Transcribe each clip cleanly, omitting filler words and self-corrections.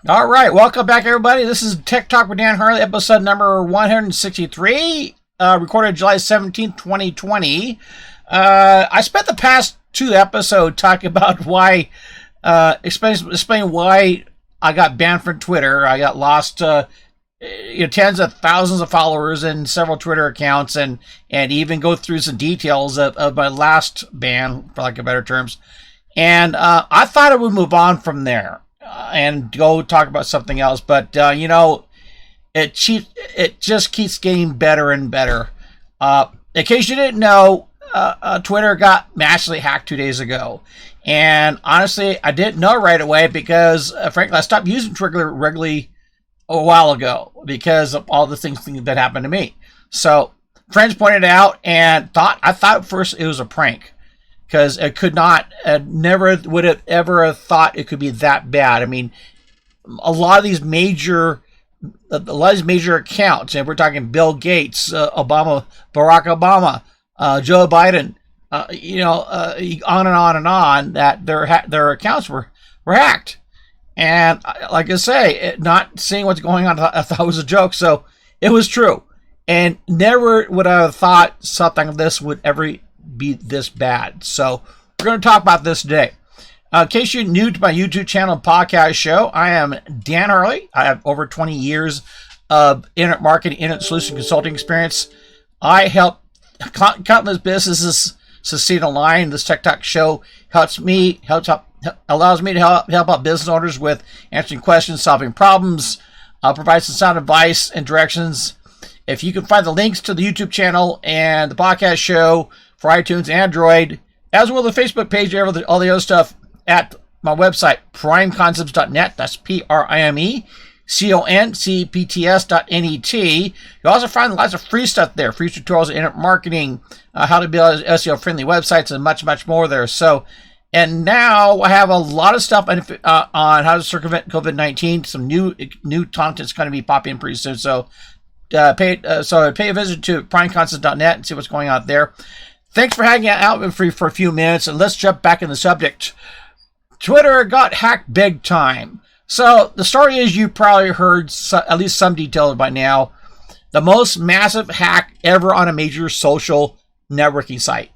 All right, welcome back, everybody. This is Tech Talk with Dan Harley, episode number 163, recorded July 17th, 2020. I spent the past two episodes talking about why, explain why I got banned from Twitter. I got lost tens of thousands of followers and several Twitter accounts, and even go through some details of my last ban, for lack of better terms. And I thought I would move on from there and go talk about something else, but it just keeps getting better and better. In case you didn't know, Twitter got massively hacked 2 days ago, and honestly, I didn't know right away because, frankly, I stopped using Twitter regularly a while ago because of all the things that happened to me. So friends pointed out, and I thought at first it was a prank, because it could not, never would have ever thought it could be that bad. I mean, a lot of these major accounts, and we're talking Bill Gates, Obama, Barack Obama, Joe Biden, on and on and on, that their accounts were hacked. And like I say, not seeing what's going on, I thought it was a joke. So it was true, and never would I have thought something like this would ever be this bad. So we're going to talk about this today. In case you're new to my YouTube channel and podcast show, I am Dan Harley. I have over 20 years of internet marketing, internet solution consulting experience. I help countless businesses succeed online. This Tech Talk show allows me to help out business owners with answering questions, solving problems, provide some sound advice and directions. If you can find the links to the YouTube channel and the podcast show for iTunes, Android, as well as the Facebook page, all the other stuff at my website, primeconcepts.net. That's PRIMECONCEPTS.net. You'll also find lots of free stuff there, free tutorials on internet marketing, how to build SEO-friendly websites, and much, much more there. So, and now I have a lot of stuff on how to circumvent COVID-19. Some new content's going to be popping pretty soon. So, pay a visit to primeconcepts.net and see what's going on there. Thanks for hanging out with me for a few minutes, and let's jump back in the subject. Twitter got hacked big time. So the story is, you probably heard at least some details by now. The most massive hack ever on a major social networking site.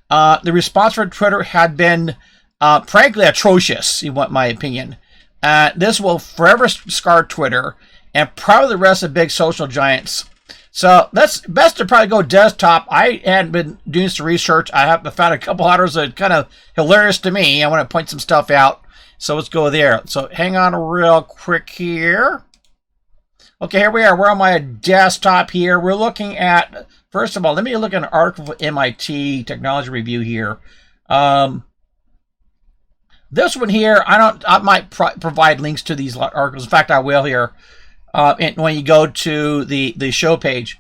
The response from Twitter had been, frankly, atrocious, in my opinion. This will forever scar Twitter and probably the rest of big social giants. So that's best to probably go desktop. I hadn't been doing some research. I found a couple others that are kind of hilarious to me. I want to point some stuff out. So let's go there. So hang on real quick here. Okay, here we are. We're on my desktop here. We're looking at, first of all, let me look at an article from MIT Technology Review here. This one here, I might provide links to these articles. In fact, I will here. And when you go to the show page.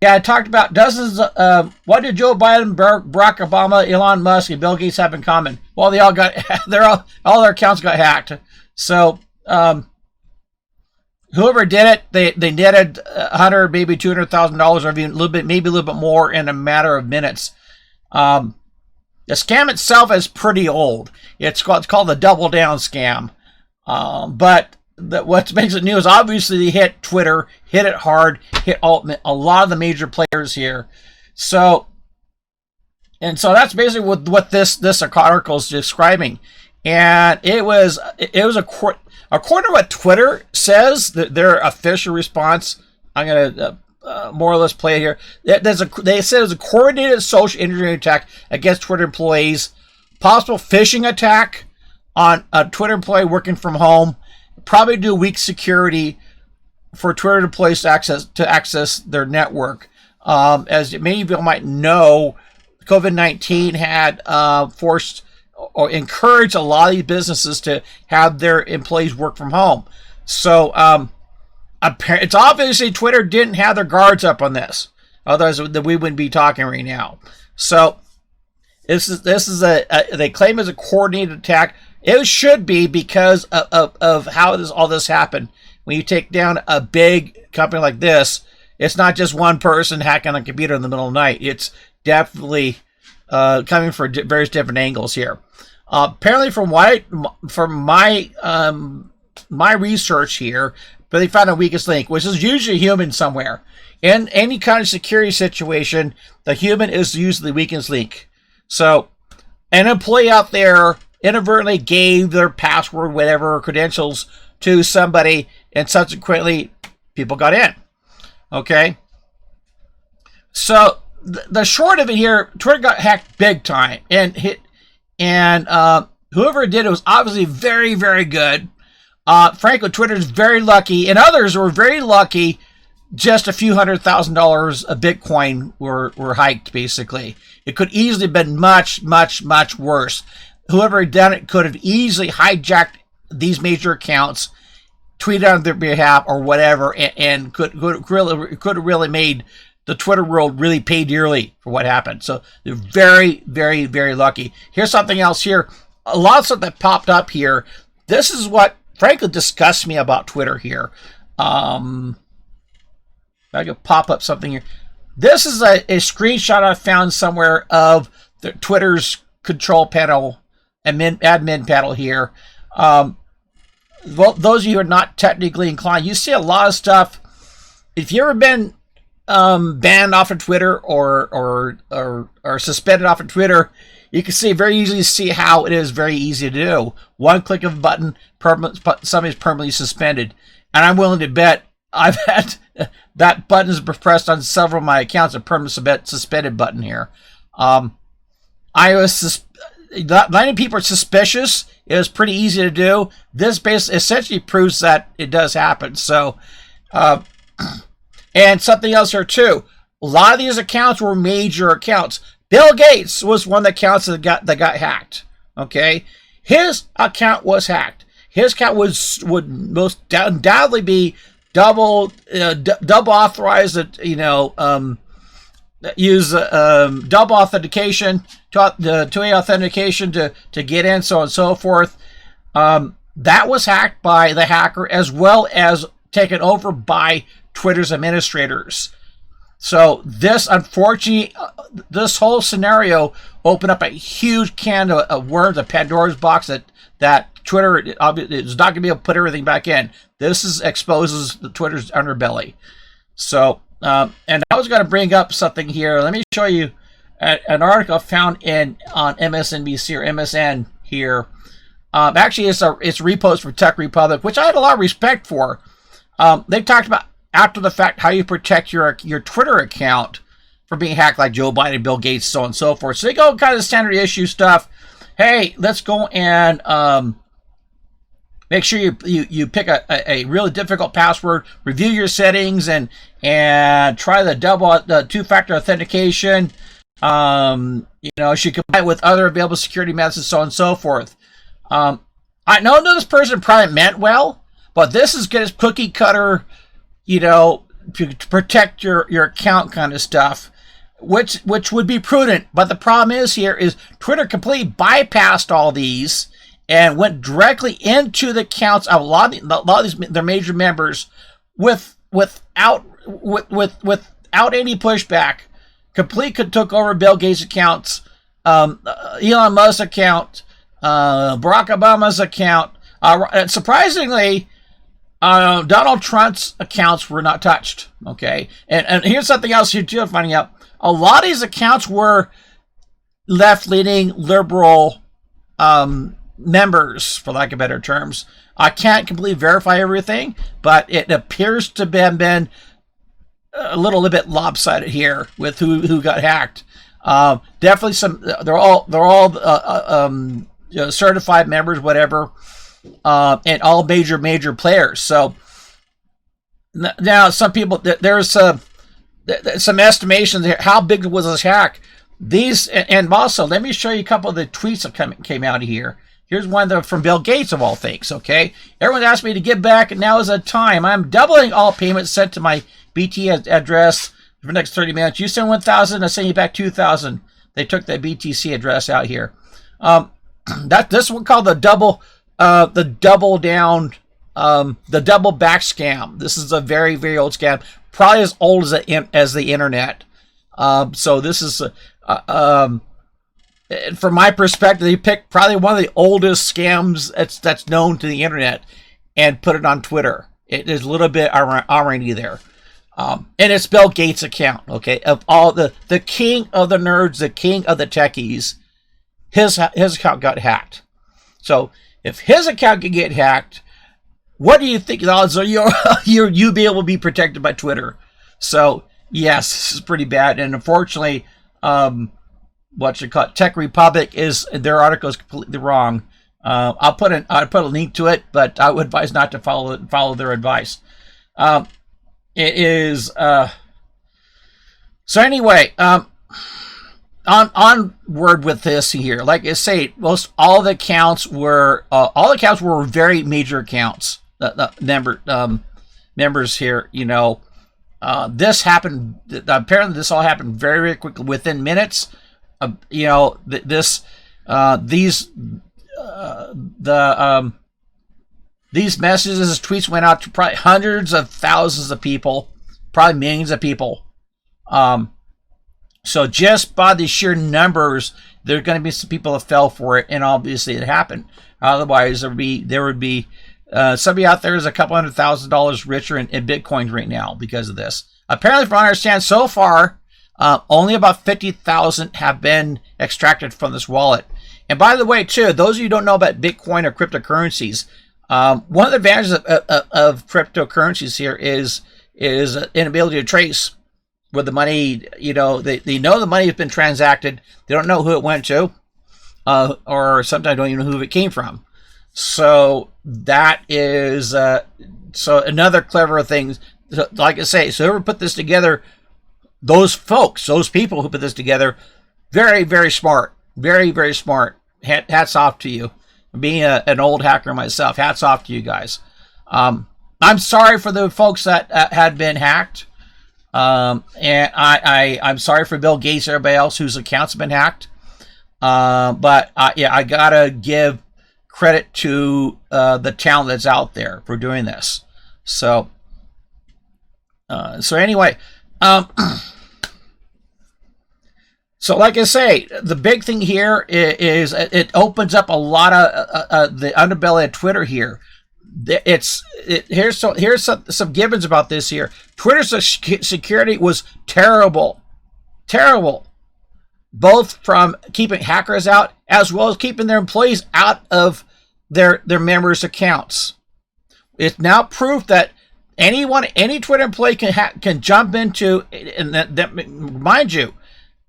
Yeah, I talked about dozens. What did Joe Biden, Barack Obama, Elon Musk, and Bill Gates have in common? Well, they all got all their accounts got hacked. So whoever did it, they netted $100, maybe $200,000, or even maybe a little bit more in a matter of minutes. The scam itself is pretty old. It's called the Double Down scam, but what makes it new is obviously they hit Twitter, hit it hard, hit a lot of the major players here. So that's basically what this article is describing. And it was according to what Twitter says, their official response. I'm gonna more or less play it here. They said it was a coordinated social engineering attack against Twitter employees, possible phishing attack on a Twitter employee working from home. Probably do weak security for Twitter employees to access their network. As many of you might know, COVID-19 had forced or encouraged a lot of these businesses to have their employees work from home. So it's obviously Twitter didn't have their guards up on this. Otherwise, we wouldn't be talking right now. So this is they claim it's a coordinated attack. It should be, because of how all this happened. When you take down a big company like this, it's not just one person hacking a computer in the middle of the night. It's definitely coming from various different angles here. Apparently, from my my research here, but they found a weakest link, which is usually a human somewhere. In any kind of security situation, the human is usually the weakest link. So an employee out there inadvertently gave their password, whatever, credentials to somebody, and subsequently people got in. Okay? So the short of it here, Twitter got hacked big time, and whoever did it was obviously very, very good. Frankly, Twitter's very lucky, and others were very lucky. Just a few $100,000 of Bitcoin were hiked, basically. It could easily have been much, much, much worse. Whoever had done it could have easily hijacked these major accounts, tweeted on their behalf or whatever, and could have really made the Twitter world really pay dearly for what happened. So they're very, very, very lucky. Here's something else here. A lot of stuff that popped up here. This is what, frankly, disgusts me about Twitter here. I could pop up something here. This is a screenshot I found somewhere of the Twitter's control panel, admin panel here. Well, those of you who are not technically inclined, you see a lot of stuff. If you've ever been banned off of Twitter or suspended off of Twitter, you can very easily see how it is very easy to do. One click of a button, somebody's permanently suspended. And I'm willing to bet I've had that button is pressed on several of my accounts, a permanent suspended button here. Letting people are suspicious is pretty easy to do. This basically essentially proves that it does happen. So, and something else here too. A lot of these accounts were major accounts. Bill Gates was one of the accounts that got hacked. Okay, his account was hacked. His account would most undoubtedly be double authorized. Use double authentication, two-way authentication to get in, so on and so forth. That was hacked by the hacker, as well as taken over by Twitter's administrators. So this, unfortunately, this whole scenario opened up a huge can of worms, a Pandora's box that Twitter is not going to be able to put everything back in. This exposes the Twitter's underbelly. So, and I was going to bring up something here. Let me show you an article found on MSNBC or MSN here. Actually, it's a repost from Tech Republic, which I had a lot of respect for. They talked about after the fact how you protect your Twitter account from being hacked, like Joe Biden, Bill Gates, so on and so forth. So they go kind of standard issue stuff. Hey, let's go and make sure you pick a really difficult password, review your settings, and try the two-factor authentication. Should combine it with other available security methods, so on and so forth. I know this person probably meant well, but this is good as cookie cutter, to protect your account kind of stuff, which would be prudent. But the problem is Twitter completely bypassed all these and went directly into the accounts of a lot of these their major members without any pushback. Completely took over Bill Gates' accounts, Elon Musk's account, Barack Obama's account. Surprisingly, Donald Trump's accounts were not touched. Okay, and here's something else you're finding out. A lot of these accounts were left-leaning liberal members, for lack of better terms. I can't completely verify everything, but it appears to have been a little bit lopsided here with who got hacked. Definitely some. They're all certified members, whatever, and all major players. So now some people, there's some estimations here. How big was this hack? And also, let me show you a couple of the tweets that came out of here. Here's one from Bill Gates, of all things, okay? Everyone asked me to give back, and now is the time. I'm doubling all payments sent to my BT address for the next 30 minutes. You send 1,000, I send you back 2,000. They took the BTC address out here. This one called the double back scam. This is a very, very old scam, probably as old as the internet. So this is from my perspective, they picked probably one of the oldest scams that's known to the internet. and put it on Twitter. It is a little bit irony there. And it's Bill Gates' account, okay? Of all the king of the nerds, the king of the techies, his account got hacked. So if his account can get hacked, what do you think the odds are you be able to be protected by Twitter? So yes, this is pretty bad. And unfortunately, Tech Republic their article is completely wrong. I'll put a link to it, but I would advise not to follow their advice. It is so anyway. Onward with this here. Like I say, all the accounts were very major accounts. The members here, this happened. Apparently, this all happened very, very quickly within minutes. These messages, tweets went out to probably hundreds of thousands of people, probably millions of people. So just by the sheer numbers, there are going to be some people that fell for it, and obviously it happened. Otherwise, there would be somebody out there is a couple $100,000 richer in Bitcoin right now because of this. Apparently, from what I understand, so far, only about 50,000 have been extracted from this wallet. And by the way, too, those of you who don't know about Bitcoin or cryptocurrencies, one of the advantages of cryptocurrencies here is inability to trace where the money, they know the money has been transacted. They don't know who it went to, or sometimes don't even know who it came from. So that is so another clever thing. Like I say, so whoever put this together, those people who put this together, very, very smart, very, very smart. Hats off to you. Being an old hacker myself, hats off to you guys. I'm sorry for the folks that had been hacked. And I'm sorry for Bill Gates and everybody else whose accounts have been hacked. But I gotta give credit to the talent that's out there for doing this. So anyway, so like I say, the big thing here is it opens up a lot of the underbelly of Twitter here. Here's some givens about this here. Twitter's security was terrible, both from keeping hackers out as well as keeping their employees out of their members' accounts. It's now proof that any Twitter employee can jump into, and that mind you,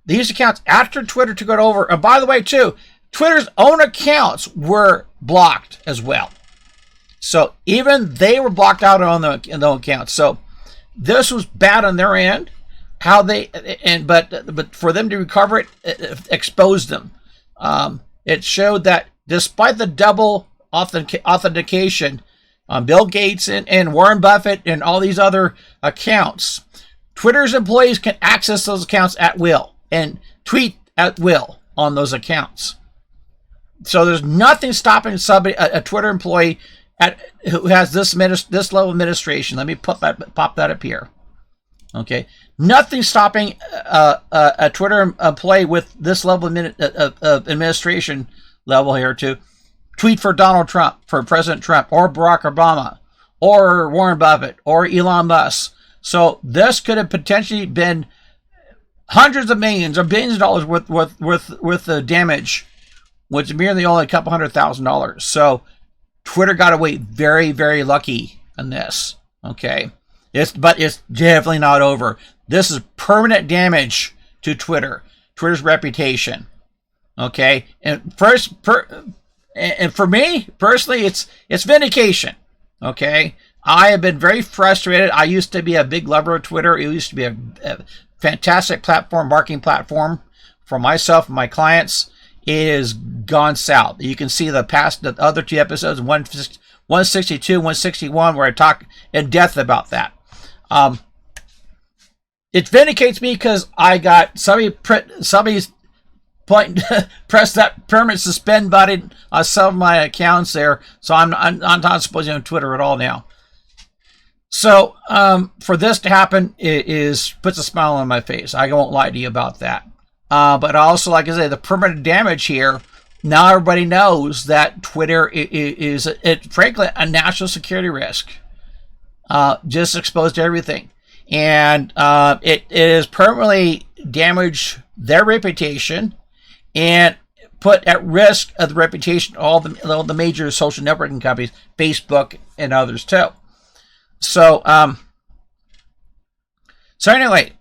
these accounts after Twitter took it over. And by the way, too, Twitter's own accounts were blocked as well. So even they were blocked out on their accounts. So this was bad on their end. But for them to recover it exposed them. It showed that despite the double authentication on Bill Gates and Warren Buffett and all these other accounts, Twitter's employees can access those accounts at will and tweet at will on those accounts. So there's nothing stopping a Twitter employee who has this level of administration. Let me pop that up here. Okay, nothing stopping a Twitter employee with this level of administration level here to tweet for Donald Trump, for President Trump, or Barack Obama, or Warren Buffett, or Elon Musk. So this could have potentially been hundreds of millions or billions of dollars worth of damage, which is merely only a couple $100,000. So Twitter got away very, very lucky on this. Okay, but it's definitely not over. This is permanent damage to Twitter's reputation. Okay, and and for me personally, it's vindication. Okay, I have been very frustrated. I used to be a big lover of Twitter. It used to be a fantastic marketing platform for myself and my clients. It has gone south. You can see the other two episodes, 162, 161, where I talk in depth about that. It vindicates me because I got somebody's press that permanent suspend button on some of my accounts there, so I'm not supposed to be on Twitter at all now. So for this to happen, it puts a smile on my face. I won't lie to you about that. But also, like I say, the permanent damage here Now everybody knows that Twitter is frankly, a national security risk. Just exposed to everything. And it has permanently damaged their reputation and put at risk of the reputation of all the major social networking companies, Facebook and others too. So, anyway,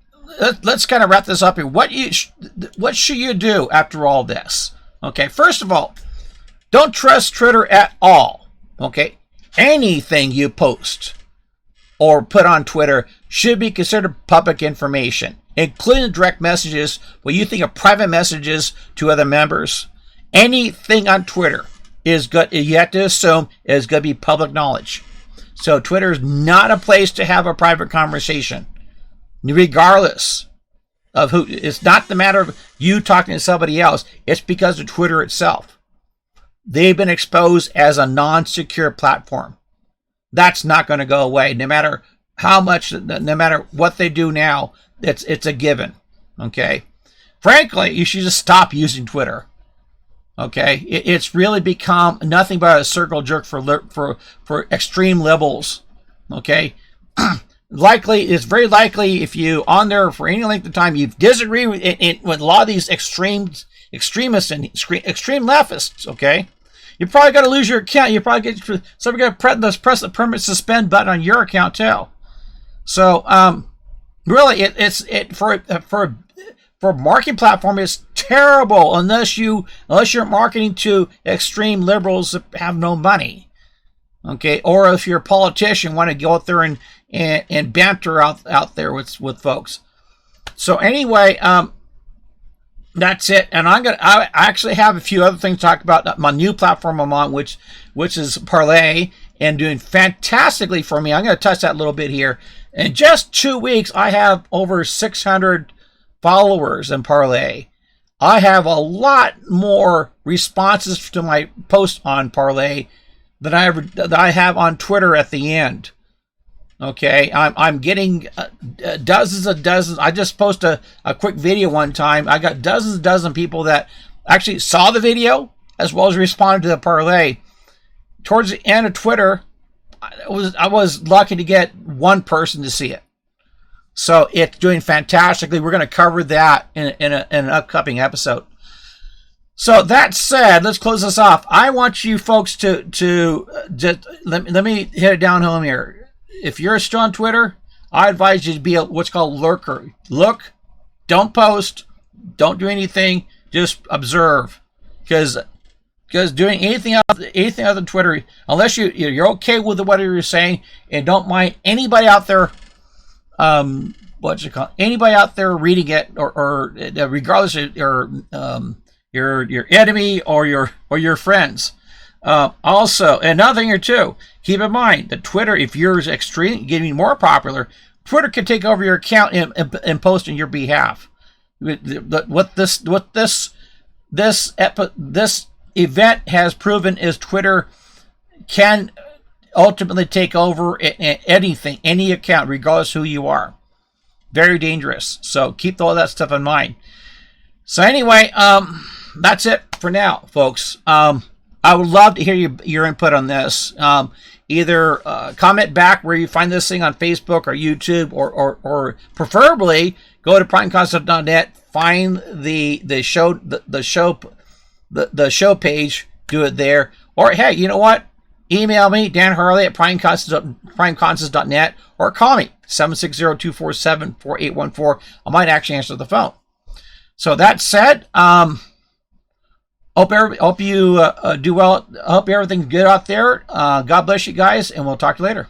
let's kind of wrap this up here. What should you do after all this? Okay, first of all, don't trust Twitter at all. Okay, anything you post or put on Twitter should be considered public information, including direct messages, what you think of private messages to other members. Anything on Twitter is good. You have to assume is going to be public knowledge. So Twitter is not a place to have a private conversation, regardless of who. It's not the matter of you talking to somebody else. It's because of Twitter itself. They've been exposed as a non-secure platform. That's not going to go away, no matter how much, no matter what they do now. It's a given. Okay, frankly, you should just stop using Twitter. Okay, it's really become nothing but a circle jerk for extreme liberals. Okay, it's very likely if you on there for any length of time you disagree with a lot of these extremists and extreme leftists. Okay, you're probably going to lose your account. You're probably going to press the permanent suspend button on your account too. So really, for a marketing platform, it's terrible unless you're marketing to extreme liberals that have no money. Okay, or if you're a politician, want to go out there and banter out there with folks. So anyway, that's it. And I actually have a few other things to talk about. My new platform I'm on, which is Parlay, and doing fantastically for me. I'm going to touch that a little bit here. In just 2 weeks, I have over 600 followers in Parlay. I have a lot more responses to my post on Parlay than I have on Twitter at the end. Okay, I'm getting dozens. I just posted a quick video one time. I got dozen people that actually saw the video as well as responded to the Parlay. Towards the end of Twitter, I was lucky to get one person to see it. So it's doing fantastically. We're going to cover that in an upcoming episode. So that said, let's close this off. I want you folks to just let me hit it down home here. If you're still on Twitter, I advise you to be what's called lurker. Look, don't post, don't do anything, just observe. Because doing anything other than Twitter, unless you're okay with whatever you're saying and don't mind anybody out there, anybody out there reading it or regardless of your enemy or your friends. Also, another thing or two, keep in mind that Twitter, if yours getting more popular, Twitter can take over your account and post on your behalf. What this event has proven is Twitter can ultimately take over anything, any account, regardless who you are. Very dangerous. So keep all that stuff in mind. So anyway, that's it for now, folks. I would love to hear your input on this. Either comment back where you find this thing on Facebook or YouTube, or preferably go to primeconcept.net, find the show page, do it there. Or hey, you know what? Email me, Dan Harley at primeconcepts.net, or call me 760-247-4814. I might actually answer the phone. So that said, hope you do well. Hope everything's good out there. God bless you guys, and we'll talk to you later.